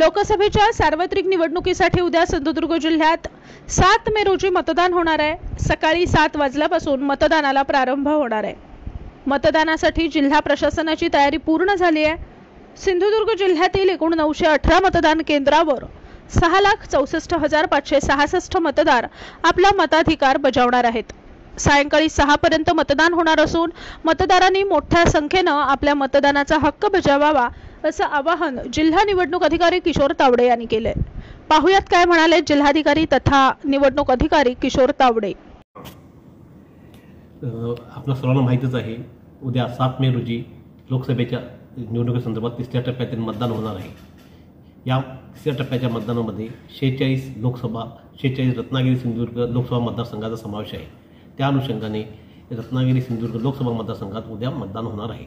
लोकसभेच्या सार्वत्रिक निवडणुकीसाठी उद्या सिंधुदुर्ग जिल्ह्यात 7 मे रोजी मतदान होणार आहे। सकाळी 7 वाजल्यापासून मतदानाला प्रारंभ होणार आहे। मतदानासाठी जिल्हा प्रशासनाची तयारी पूर्ण झाली आहे। सिंधुदुर्ग जिल्ह्यातील एकूण 918 मतदान केंद्रावर 6,64,566 मतदार आपला मताधिकार बजावणार आहेत। सायंकाळी 6 पर्यंत मतदान होणार असून मतदारांनी मोठ्या संख्येने आपल्या मतदानाचा हक्क बजावावा असं आवाहन जिल्हा निवडणूक अधिकारी किशोर तावडे यांनी केले। पाहुयात काय म्हणाले जिल्हाधिकारी तथा निवडणूक अधिकारी किशोर तावडे। आपल्या सर्वांना माहितीच आहे, उद्या 7 मे रोजी लोकसभेच्या निवडणुकीसंदर्भात 3ऱ्या टप्प्यातील मतदान होणार आहे। या 3ऱ्या टप्प्याच्या मतदानामध्ये 46 लोकसभा 46 रत्नागिरी सिंधुदुर्ग लोकसभा मतदारसंघाचा समावेश आहे। त्या अनुषंगाने रत्नागिरी सिंधुदुर्ग लोकसभा मतदारसंघात उद्या मतदान होणार आहे।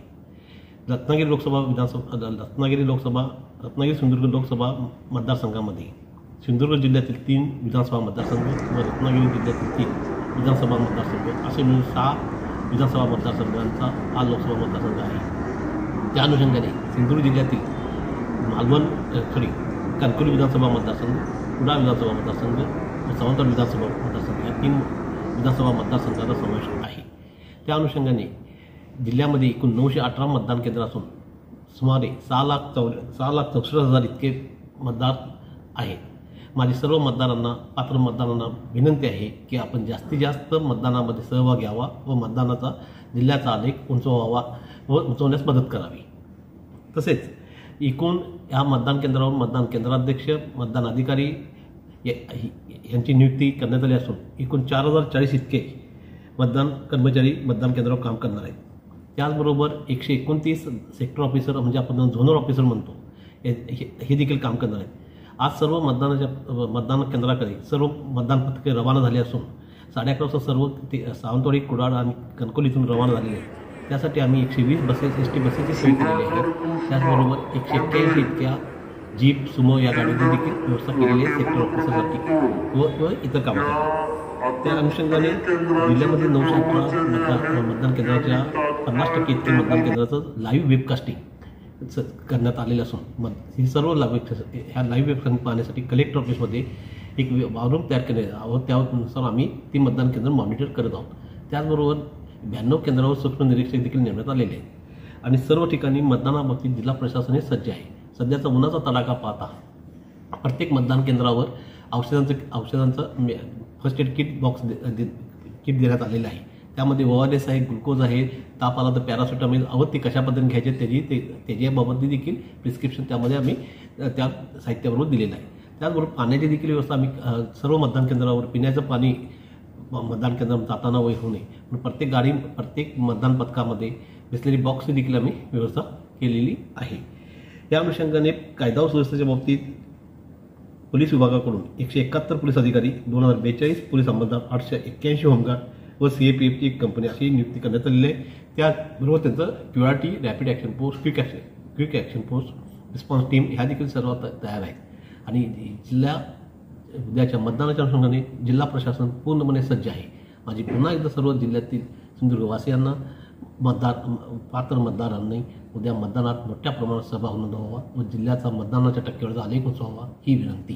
रत्नागिरी सिंधुदुर्ग लोकसभा मतदारसंघामध्ये सिंधुदुर्ग जिल्ह्यातील 3 विधानसभा मतदारसंघ व रत्नागिरी जिल्ह्यातील 3 विधानसभा मतदारसंघ असे मिळून 6 विधानसभा मतदारसंघांचा हा लोकसभा मतदारसंघ आहे। त्या अनुषंगाने सिंधुदुर्ग जिल्ह्यातील कणकवली विधानसभा मतदारसंघ, कुडाळ विधानसभा मतदारसंघ व सावंतवाडी विधानसभा मतदारसंघ या 3 विधानसभा मतदारसंघाचा समावेश आहे। त्या अनुषंगाने जिल्ह्यामध्ये एकूण 918 मतदान केंद्र असून सुमारे 6,64,000 इतके मतदार आहेत। माझी सर्व मतदारांना, पात्र मतदारांना विनंती आहे की आपण जास्तीत जास्त मतदानामध्ये सहभाग घ्यावा व मतदानाचा जिल्ह्याचा आलेख उंचवावा व उंचवण्यास मदत करावी। तसेच एकूण या मतदान केंद्रावर मतदान केंद्राध्यक्ष, मतदान अधिकारी यांची नियुक्ती करण्यात आली असून एकूण 4,040 इतके मतदान कर्मचारी मतदान केंद्रावर काम करणार आहेत। त्याचबरोबर 129 सेक्टर ऑफिसर म्हणजे आपण झोनल ऑफिसर म्हणतो हे देखील काम करणार आहेत। आज सर्व मतदान केंद्राकडे सर्व मतदान पथके रवाना झाली असून 11:30 वाजता सर्व सावंतवाडी, कुडाळ आणि कणकवलीतून रवाना झालेले आहेत। त्यासाठी आम्ही 120 बसेस ST बसेसची सोय केलेली आहे। त्याचबरोबर 181 इतक्या जीप, सुमो या गाड्यांची देखील व्यवस्था केलेली आहे सेक्टर ऑफिसरसाठी व इतर कामासाठी। त्या अनुषंगाने जिल्ह्यामध्ये 918 मतदान केंद्राच्या 50% इतके मतदान केंद्राचं लाईव्ह वेबकास्टिंग करण्यात आलेलं असून ही सर्व ह्या लाईव्ह वेबकास्टिंग पाहण्यासाठी कलेक्टर ऑफिसमध्ये एक वॉल्यूम तयार केले आहोत। त्यानुसार आम्ही ती मतदान केंद्र मॉनिटर करत आहोत। त्याचबरोबर 92 केंद्रावर सूक्ष्म निरीक्षक देखील नेमण्यात आलेले आहेत आणि सर्व ठिकाणी मतदानाबाबतीत जिल्हा प्रशासन सज्ज आहे। सध्याचा उन्हाचा तडाखा पाहता प्रत्येक मतदान केंद्रावर औषधांचं first aid kit box kit देण्यात आलेलं आहे। त्यामध्ये ORS आहे, ग्लुकोज आहे, ताप आला तर पॅरासिटामॉल ते कशा पद्धतीने घ्यायचे त्याच्याबाबत देखील प्रिस्क्रिप्शन त्यामध्ये आम्ही त्या साहित्याबरोबर दिलेलं आहे। त्याचबरोबर पाण्याची देखील व्यवस्था आम्ही सर्व मतदान केंद्रावर पिण्याचं पाणी मतदान केंद्रावर जाताना होऊ नये पण प्रत्येक मतदान पथकामध्ये बिसलेरी बॉक्सची देखील आम्ही व्यवस्था केलेली आहे। या अनुषंगाने कायदा व सुव्यवस्थेच्या बाबतीत पोलीस विभागाकडून 171 पोलीस अधिकारी, 2042 पोलीस अंमलदार, 881 होमगार्ड व CAPFची एक कंपनी अशी नियुक्ती करण्यात आलेली आहे। त्याचबरोबर त्यांचं QRT rapid action force, quick action force, response team ह्या देखील सर्व तयार आहेत आणि उद्याच्या मतदानाच्या अनुषंगाने जिल्हा प्रशासन पूर्णपणे सज्ज आहे। माझी पुन्हा एकदा सर्व जिल्ह्यातील सिंधुदुर्गवासियांना, पात्र मतदारांनी उद्या मतदानात मोठ्या प्रमाणात सहभाग नोंदवावा व जिल्ह्याचा मतदानाच्या टक्केवारीचा आलेख उंचवावा ही विनंती।